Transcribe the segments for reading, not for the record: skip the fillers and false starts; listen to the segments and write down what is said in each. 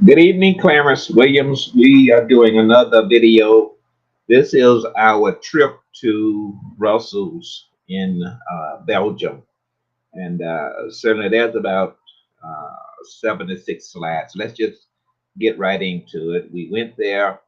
Good evening, Clarence Williams. We are doing another video. This is our trip to Brussels in Belgium. And certainly there's about 76 slides. Let's just get right into it. We went there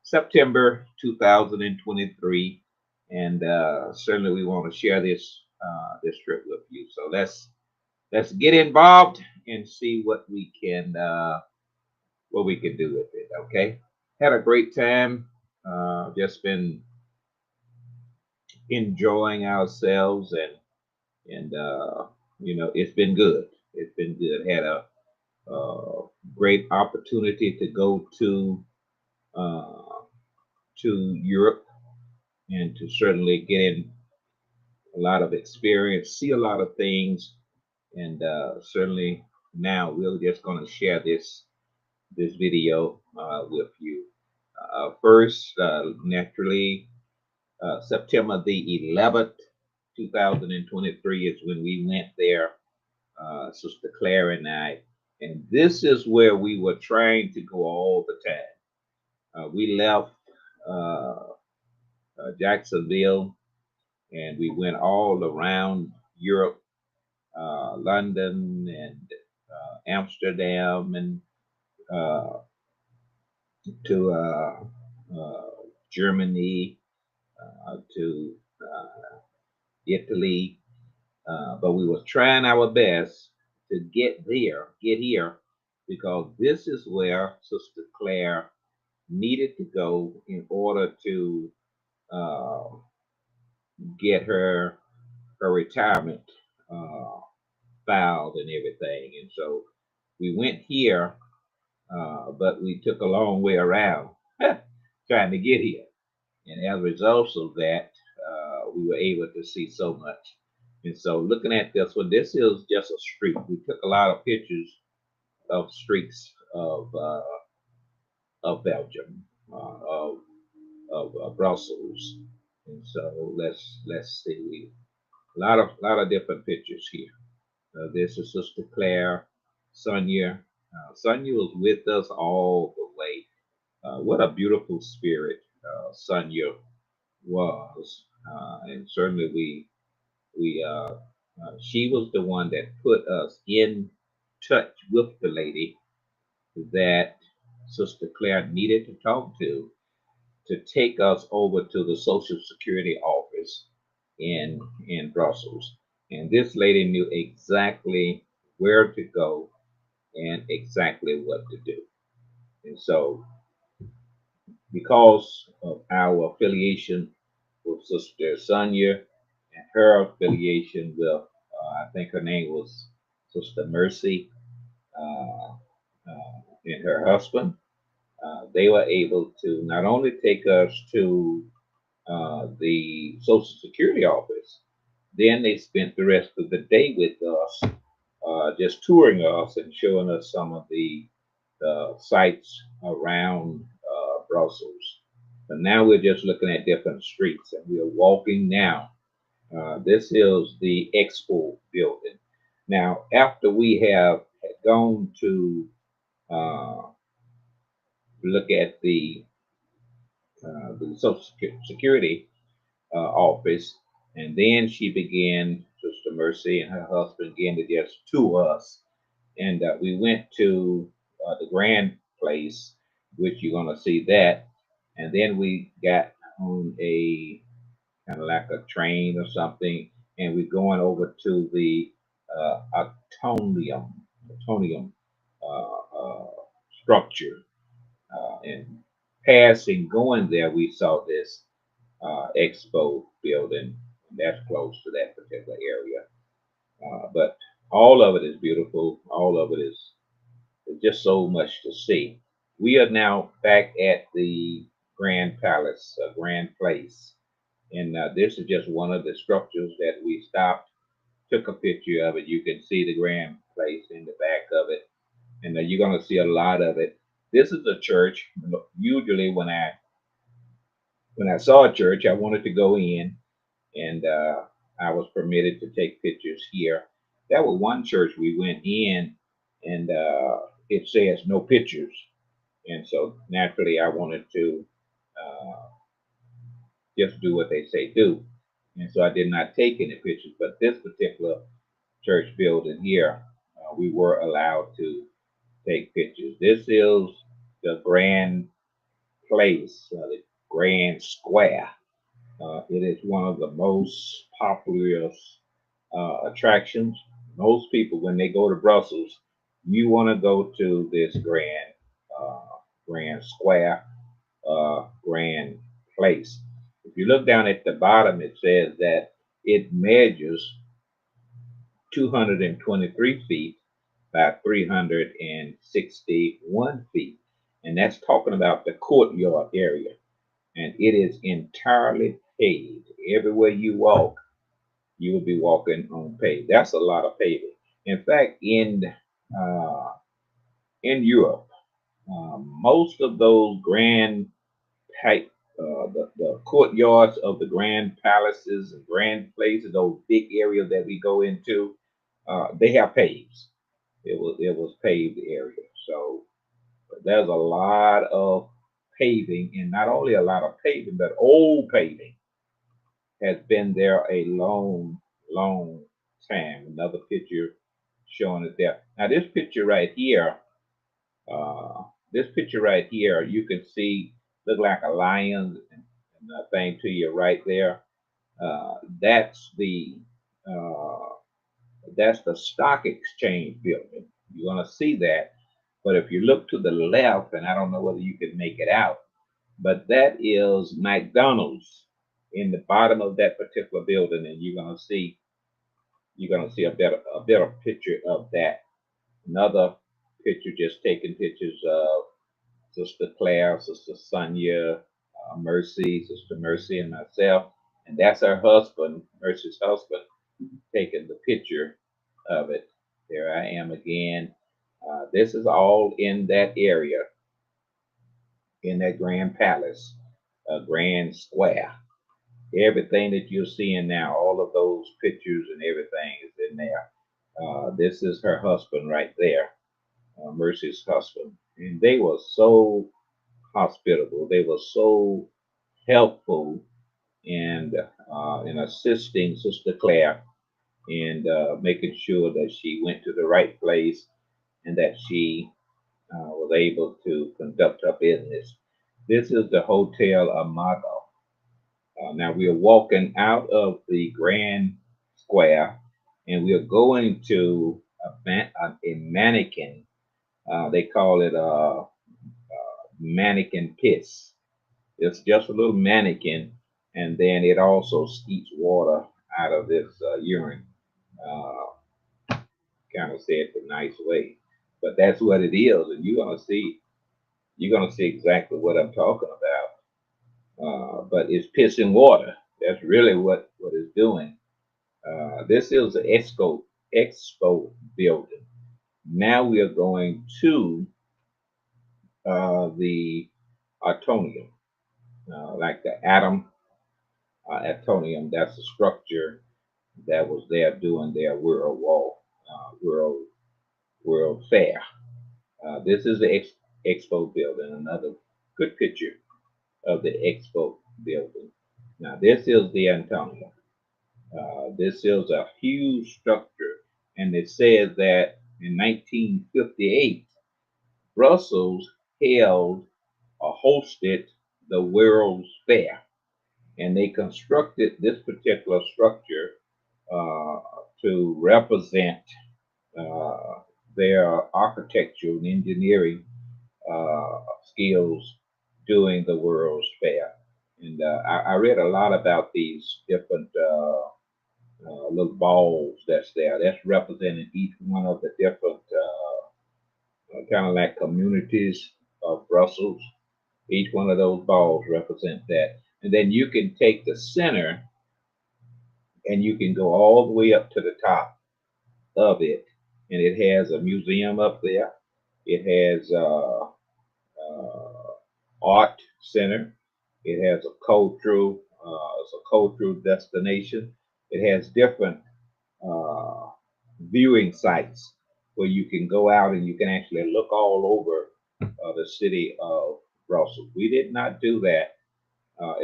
September 2023. And certainly we want to share this trip with you. So let's get involved and see what we can do with it. Okay. Had a great time. Just been enjoying ourselves and it's been good. It's been good. Had a great opportunity to go uh, to Europe and to certainly get in a lot of experience, see a lot of things, and certainly now we're just going to share this video with you. First, naturally, September the 11th, 2023 is when we went there, Sister Claire and I. And this is where we were trying to go all the time. We left Jacksonville and we went all around Europe, London and Amsterdam and uh, to Germany, to Italy, but we was trying our best to get here, because this is where Sister Claire needed to go in order to uh, get her retirement uh, filed and everything. And so we went here, but we took a long way around trying to get here. And as a result of that, we were able to see so much. And so, looking at this one, this is just a street. We took a lot of pictures of streets of Belgium, of Brussels. And so, let's see. A lot of different pictures here. This is Sister Claire, Sonia. Sonia was with us all the way. What a beautiful spirit Sonia was, and certainly she was the one that put us in touch with the lady that Sister Claire needed to talk to take us over to the Social Security office in Brussels. And this lady knew exactly where to go and exactly what to do. And so, because of our affiliation with Sister Sonia and her affiliation with, I think her name was Sister Mercy, uh, and her husband, they were able to not only take us to the Social Security office, then they spent the rest of the day with us, just touring us and showing us some of the sites around Brussels. But now we're just looking at different streets and we are walking now. This is the Expo building. Now, after we have had gone to uh, look at the Social Security office, and then she began, Sister Mercy and her husband began to just tour us. And we went to the Grand Place, which you're going to see that. And then we got on a kind of like a train or something, and we're going over to the Atonium, Atonium structure. And passing, going there, we saw this expo building that's close to that particular area. But all of it is beautiful. All of it is just so much to see. We are now back at the Grand Palace, Grand Place, and this is just one of the structures that we stopped, took a picture of it. You can see the Grand Place in the back of it, and you're going to see a lot of it. This is a church. Usually, when I saw a church, I wanted to go in, and I was permitted to take pictures here. That was one church we went in, and it says no pictures. And so naturally, I wanted to uh, just do what they say do. And so I did not take any pictures. But this particular church building here, we were allowed to take pictures. This is the grand place, the grand square. It is one of the most popular attractions. Most people, when they go to Brussels, you want to go to this uh, grand square, grand place. If you look down at the bottom, it says that it measures 223 feet by 361 feet. And that's talking about the courtyard area. And it is entirely paved. Everywhere you walk, you will be walking on paved. That's a lot of paving. In fact, uh, in Europe, most of those grand type, the courtyards of the grand palaces and grand places, those big areas that we go into, they have paves. It was paved area. So there's a lot of paving, and not only a lot of paving, but old paving has been there a long, long time. Another picture showing it there. Now uh, this picture right here, you can see look like a lion and that thing to your right there. Uh, that's the uh, that's the stock exchange building. You're gonna see that. But if you look to the left, and I don't know whether you can make it out, but that is McDonald's in the bottom of that particular building, and you're gonna see a better picture of that. Another picture just taking pictures of Sister Claire, Sister Sonia, Sister Mercy, and myself, and that's her husband, Mercy's husband, taking the picture of it. There I am again. This is all in that area, in that grand palace, grand square. Everything that you're seeing now, all of those pictures and everything is in there. This is her husband right there, Mercy's husband. And they were so hospitable. They were so helpful in assisting Sister Claire and making sure that she went to the right place and that she was able to conduct her business. This is the Hotel Amago. Now we are walking out of the Grand Square and we are going to a mannequin. They call it a mannequin piss. It's just a little mannequin, and then it also skeets water out of this urine. Uh, kind of say it the nice way, but that's what it is, and you're gonna see exactly what I'm talking about. But it's pissing water. That's really what it's doing. This is the expo building. Now we are going to the atomium, like the atomium. That's the structure that was there doing their world world fair. This is the expo building. Another good picture of the expo building. Now this is the Antonio. This is a huge structure, and it says that in 1958, Brussels held or hosted the World's Fair, and they constructed this particular structure uh, to represent uh, their architecture and engineering skills doing the World's Fair. And I read a lot about these different little balls that's there. That's representing each one of the different kind of like communities of Brussels. Each one of those balls represent that. And then you can take the center and you can go all the way up to the top of it. And it has a museum up there. It has art center. It has it's a cultural destination. It has different uh, viewing sites where you can go out and you can actually look all over the city of Brussels. We did not do that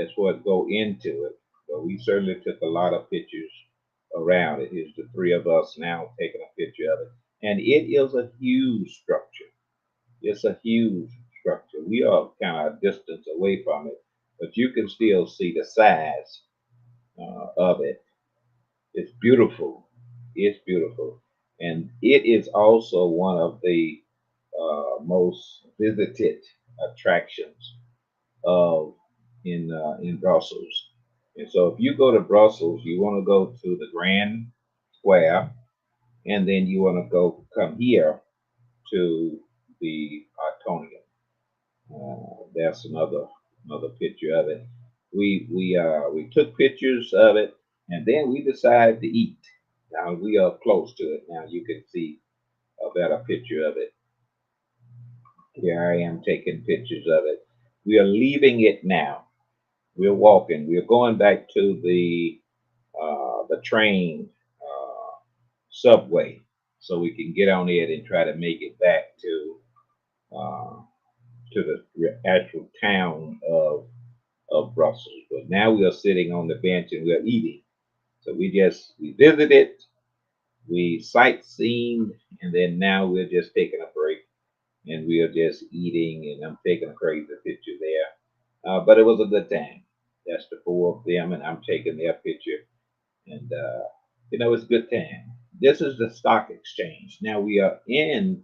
as far as go into it, but we certainly took a lot of pictures around it. Here's the three of us now taking a picture of it. And it is a huge structure. It's a huge structure. We are kind of a distance away from it, but you can still see the size of it. It's beautiful. It's beautiful. And it is also one of the most visited attractions of in Brussels. And so if you go to Brussels, you want to go to the Grand Square, and then you want to go come here to the Artonium. That's another picture of it. We took pictures of it, and then we decided to eat. Now we are close to it. Now you can see a better picture of it. Here I am taking pictures of it. We are leaving it now. We're walking. We're going back to the train subway, so we can get on it and try to make it back uh, to the actual town of Brussels. But now we are sitting on the bench and we're eating. So we visited, we sightseeing, and then now we're just taking a break and we are just eating. And I'm taking a crazy picture there. But it was a good time. That's the four of them, and I'm taking their picture. And it's a good time. This is the stock exchange. Now we are in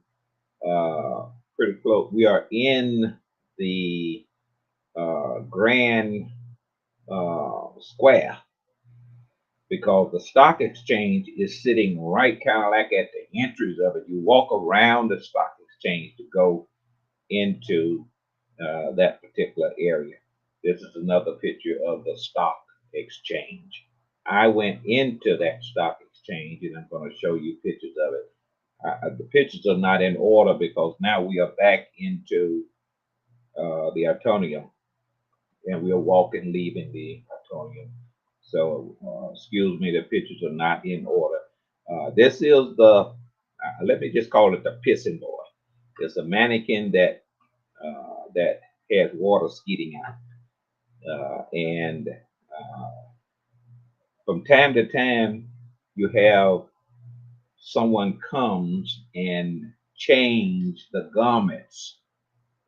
pretty close. We are in the Grand Square because the stock exchange is sitting right kind of like at the entrance of it. You walk around the stock exchange to go into that particular area. This is another picture of the stock exchange. I went into that stock exchange and I'm going to show you pictures of it. The pictures are not in order because now we are back into the Artonium and we are walking, leaving the Artonium. So, excuse me, the pictures are not in order. This is let me just call it the pissing boy. It's a mannequin that has water skeeting out. And from time to time, you have someone comes and change the garments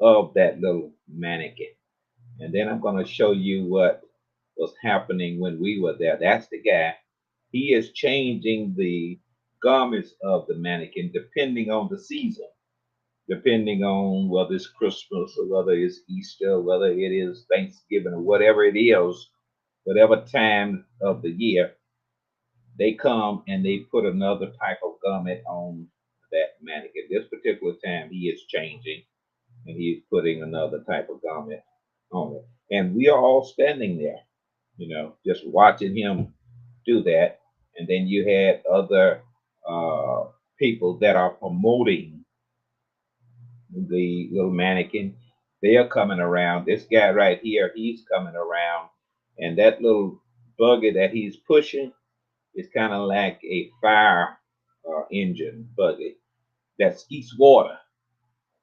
of that little mannequin. And then I'm going to show you what was happening when we were there. That's the guy. He is changing the garments of the mannequin depending on the season, depending on whether it's Christmas or whether it's Easter, whether it is Thanksgiving or whatever it is, whatever time of the year, they come and they put another type of garment on that mannequin. This particular time, he is changing and he's putting another type of garment on it. And we are all standing there, just watching him do that. And then you had other uh, people that are promoting the little mannequin. They are coming around. This guy right here, he's coming around. And that little buggy that he's pushing is kind of like a fire engine buggy that skeets water,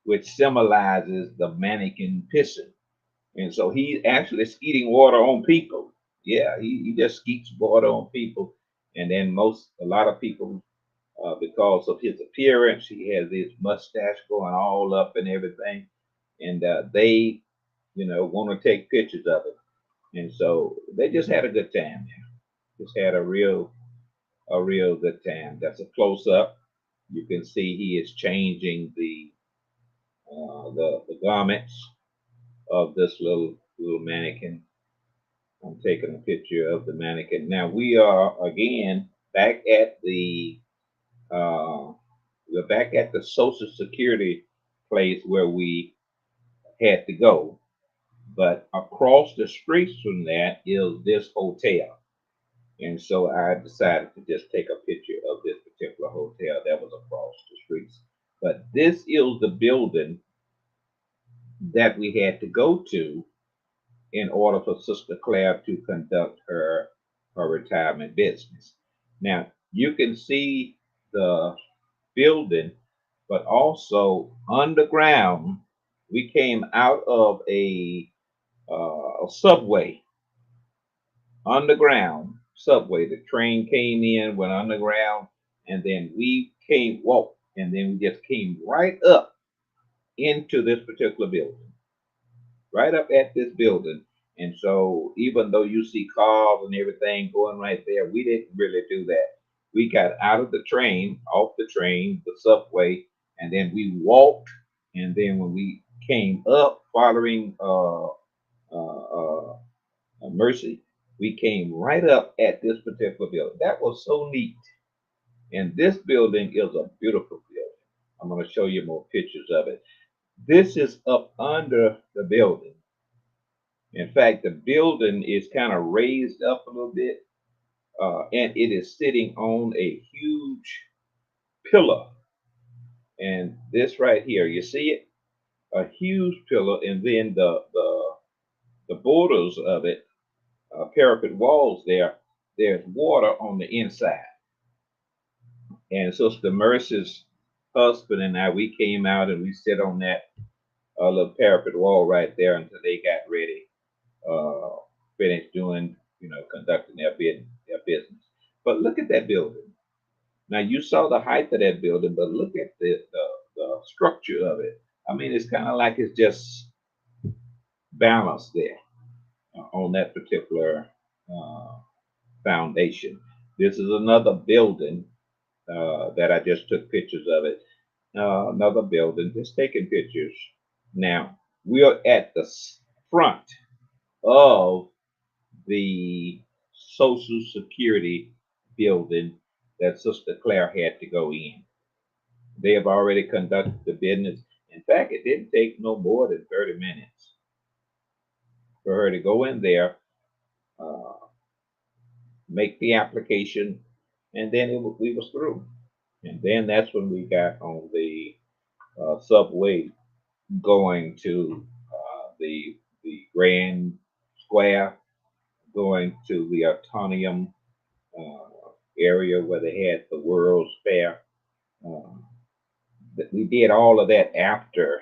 which symbolizes the mannequin pissing. And so he's actually skeeting water on people. Yeah, he just skeets water on people. And then a lot of people, because of his appearance, he has his mustache going all up and everything. And they, want to take pictures of it. And so they just had a good time. Just had a real good time. That's a close up. You can see he is changing the garments of this little mannequin. I'm taking a picture of the mannequin. Now we are again back at the uh, we're back at the Social Security place where we had to go, but across the street from that is this hotel. And so I decided to just take a picture of this particular hotel that was across the streets. But this is the building that we had to go to in order for Sister Claire to conduct her retirement business. Now you can see the building, but also underground. We came out of a subway, underground subway. The train came in, went underground, and then we came walk, and then we just came right up into this particular building, right up at this building. And so, even though you see cars and everything going right there, we didn't really do that. We got out of the train, off the train, the subway, and then we walked. And then when we came up, following Mercy, we came right up at this particular building. That was so neat. And this building is a beautiful building. I'm going to show you more pictures of it. This is up under the building. In fact, the building is kind of raised up a little bit, and it is sitting on a huge pillar. And this right here, you see it? A huge pillar, and then the borders of it, parapet walls there, there's water on the inside. And Sister Mercy's husband and I, we came out and we sit on that little parapet wall right there until they got ready, uh, finished doing, conducting their business. But look at that building. Now you saw the height of that building, but look at the structure of it. I mean, it's kind of like it's just balanced there on that particular uh, foundation. This is another building that I just took pictures of it. Another building, just taking pictures. Now we are at the front of the Social Security building that Sister Claire had to go in. They have already conducted the business. In fact, it didn't take no more than 30 minutes for her to go in there, uh, make the application, and then we was through. And then that's when we got on the subway going to the Grand Square, going to the Autonomium area where they had the World's Fair. Uh, we did all of that after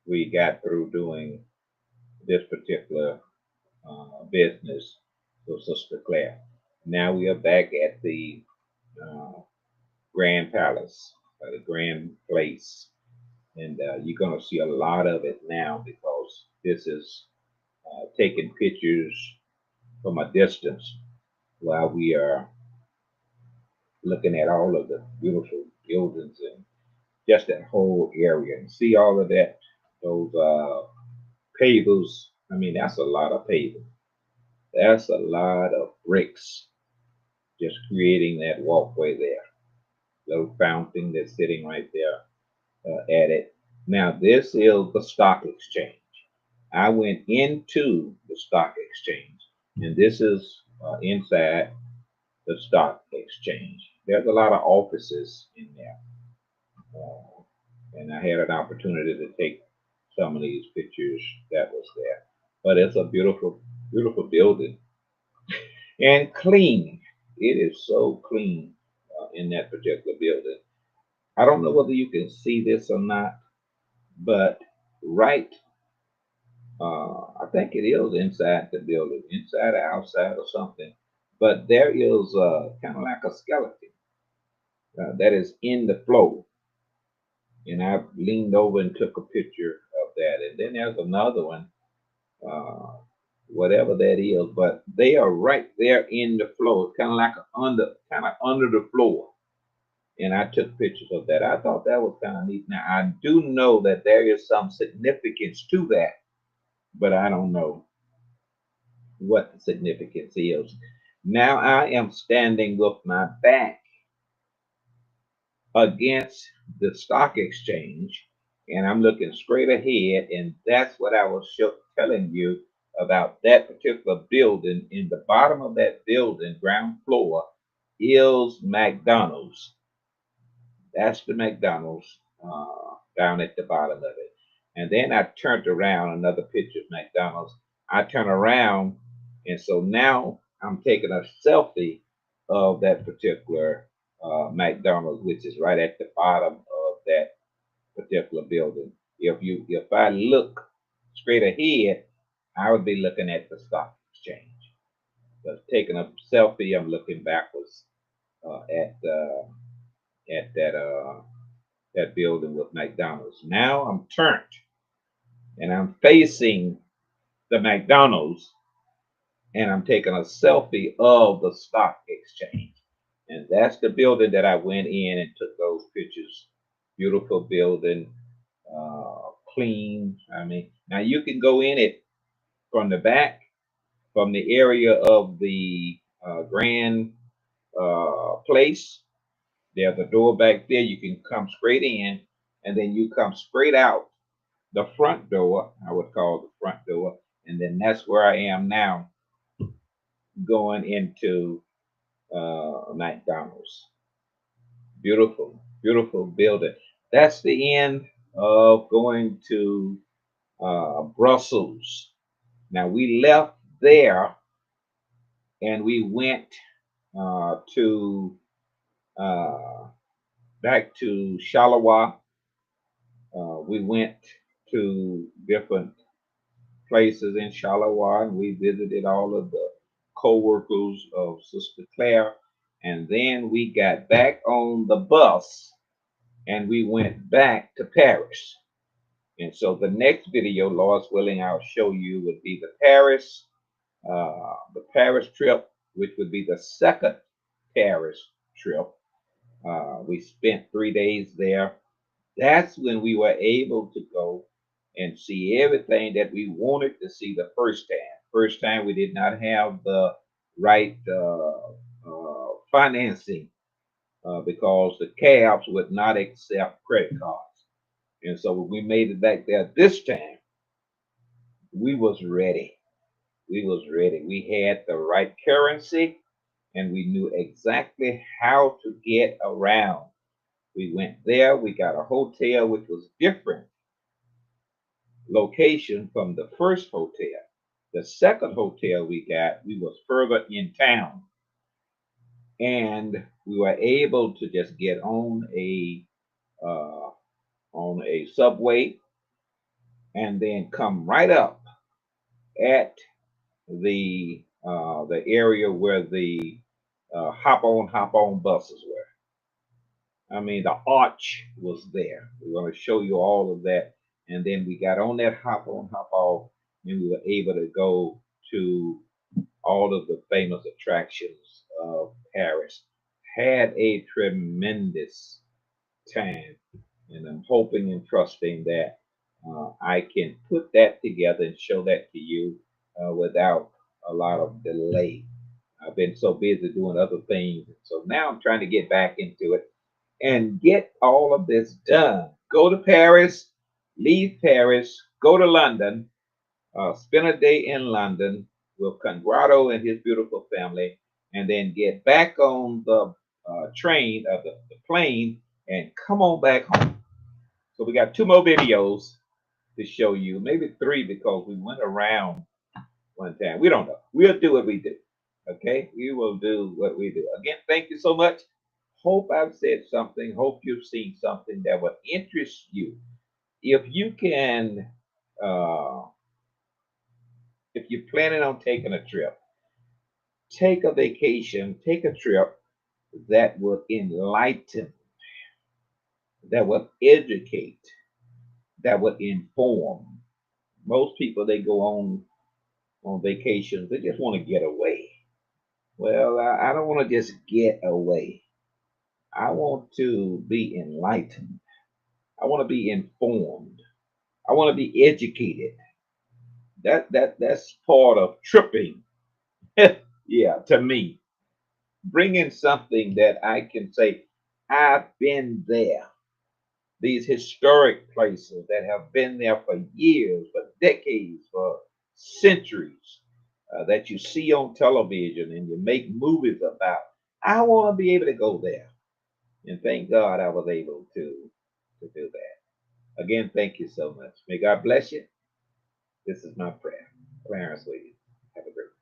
we got through doing this particular business with Sister Claire. Now we are back at the uh, Grand Palace, the Grand Place, and you're going to see a lot of it now because this is taking pictures from a distance while we are looking at all of the beautiful buildings and just that whole area and see all of that, those pavers. I mean, that's a lot of pavers. That's a lot of bricks just creating that walkway there. Little fountain that's sitting right there at it. Now, this is the stock exchange. I went into the stock exchange, and this is inside the stock exchange. There's a lot of offices in there, and I had an opportunity to take some of these pictures that was there. But it's a beautiful, beautiful building and clean. It is so clean in that particular building. I don't know whether you can see this or not, but right, I think it is inside the building, inside or outside or something. But there is kind of like a skeleton that is in the floor. And I leaned over and took a picture of that. And then there's another one, uh, whatever that is, but they are right there in the floor. It's kind of like kind of under the floor. And I took pictures of that. I thought that was kind of neat. Now I do know that there is some significance to that, but I don't know what the significance is. Now I am standing with my back against the stock exchange, and I'm looking straight ahead, and that's what I was telling you about that particular building. In the bottom of that building, ground floor, is McDonald's. That's the McDonald's down at the bottom of it. And then I turned around, another picture of McDonald's. I turn around, and so now I'm taking a selfie of that particular McDonald's, which is right at the bottom of that particular building. If I look straight ahead, I would be looking at the stock exchange. But taking a selfie, I'm looking backwards at that building with McDonald's. Now I'm turned and I'm facing the McDonald's and I'm taking a selfie of the stock exchange. And that's the building that I went in and took those pictures. Beautiful building, clean. I mean, now you can go in it from the back, from the area of the grand place. There's a door back there. You can come straight in, and then you come straight out the front door. I would call the front door, and then that's where I am now, going into McDonald's. Beautiful, beautiful building. That's the end of going to Brussels. Now we left there and we went to uh, back to Charleroi. We went to different places in Charleroi and we visited all of the co-workers of Sister Claire. And then we got back on the bus and we went back to Paris. And so the next video, Lord's willing, I'll show you would be the Paris trip, which would be the second Paris trip. We spent 3 days there. That's when we were able to go and see everything that we wanted to see the first time. First time we did not have the right financing because the cabs would not accept credit cards. And so when we made it back there this time, we was ready. We was ready. We had the right currency and we knew exactly how to get around. We went there, we got a hotel which was different location from the first hotel. The second hotel we got, we was further in town. And we were able to just get uh, on a subway and then come right up at the area where the hop on buses were. I mean, the arch was there. We're going to show you all of that, and then we got on that hop on hop off, and we were able to go to all of the famous attractions of Paris. Had a tremendous time, and I'm hoping and trusting that I can put that together and show that to you without a lot of delay. I've been so busy doing other things, so now I'm trying to get back into it and get all of this done. Go to Paris, leave Paris, go to London, spend a day in London with Conrado and his beautiful family, and then get back on the train, the plane, and come on back home. So we got two more videos to show you, maybe three because we went around one time. We don't know. We'll do what we do. Okay? We will do what we do. Again, thank you so much. Hope I've said something. Hope you've seen something that will interest you. If you can, uh, if you're planning on taking a trip, take a vacation, take a trip that will enlighten, that will educate, that will inform. Most people, they go on vacations, they just want to get away. Well, I don't want to just get away. I want to be enlightened. I want to be informed. I want to be educated. That's part of tripping. Yeah, to me, bringing something that I can say I've been there. These historic places that have been there for years, for decades, for centuries, that you see on television and you make movies about. I want to be able to go there, and thank God I was able to do that. Again, thank you so much. May God bless you. This is my prayer. Clarence Williams. Have a great day.